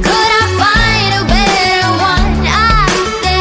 Could I find a better one? I think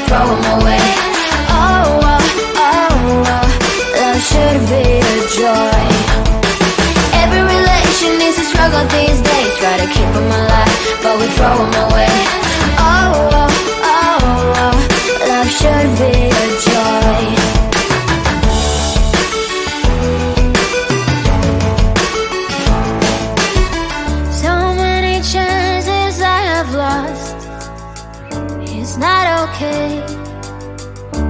throw them away. Oh, oh, oh, oh, love should be a joy. Every relation needs to struggle these days. Try to keep them alive, but we throw them away. Oh, oh, oh, oh, love should be a joy. So many chances I have lost. It's not okay.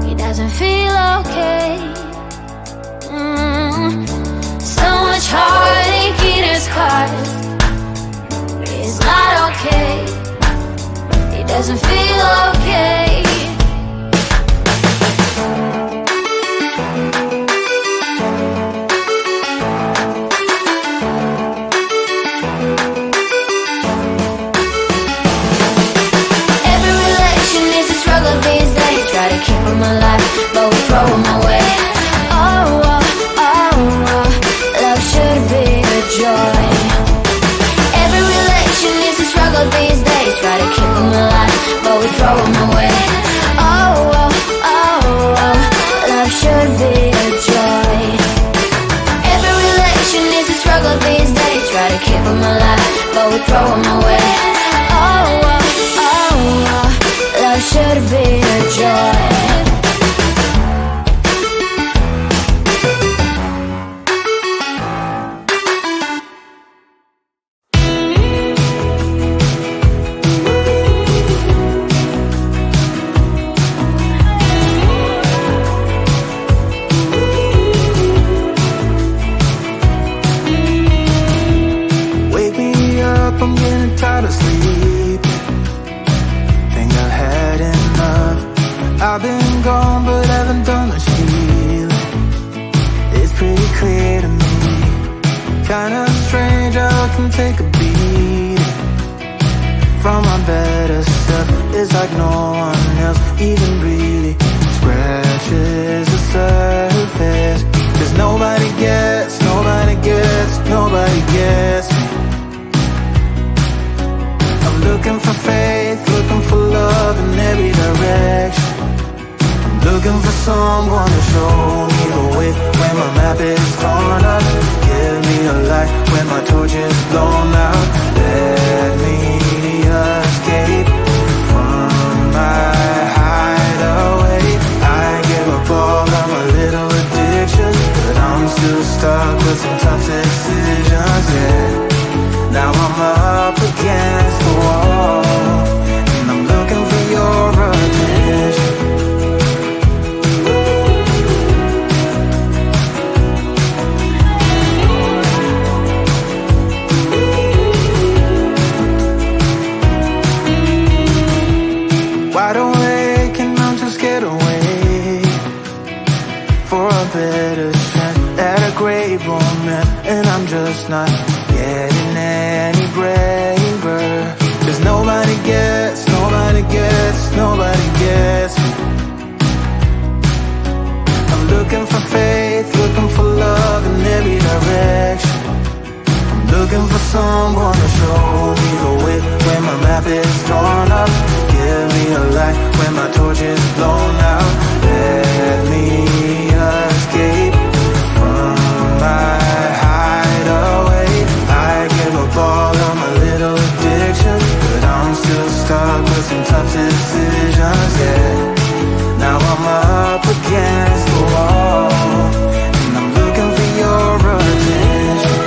It doesn't feel okay. So much heartache in his cause. It's not okay. It doesn't feel okay. Every relation needs to struggle these days. Try to keep them alive, but we throw them away. Oh, oh, oh, oh, love should be a joy. Every relation needs to struggle these days. Try to keep them alive, but we throw them away. Oh, oh, oh, oh, love should be a joy. Every relation needs to struggle these days. Try to keep them alive, but we throw them away. Oh, oh, oh, oh, love should be a joy. I'm getting tired of sleeping. Think I've had enough. I've been gone but haven't done much healing. It's pretty clear to me. Kinda strange how I can take a beat from my better self. It's like no one else even really scratches the surface. 'Cause nobody gets, nobody gets, nobody gets me. Looking for faith, looking for love in every direction. I'm looking for someone to show me the way when my map is torn up. Give me a light when my torch is blown out. Let me escape from my hideaway. I give up all of my little addictions, but I'm still stuck with some tough decisions, yeah. Now I'm up against the wall, and I'm looking for your attention. Wide awake and I'm just scared away for a better chance at a great romance, and I'm just not getting any braver. 'Cause nobody gets, nobody gets, nobody gets me. I'm looking for faith, looking for love in every direction. I'm looking for someone to show me the way when my map is torn up. Give me a light when my torch is blown out. Let me escape from my hideaway. I give up all of my little addictions, but I'm still stuck with some tough decisions, yeah. Now I'm up against the wall, and I'm looking for your attention.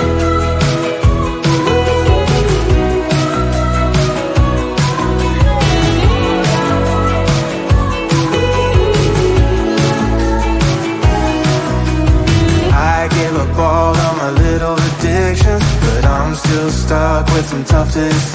I give up all of my little addictions, but I'm still stuck with some tough decisions.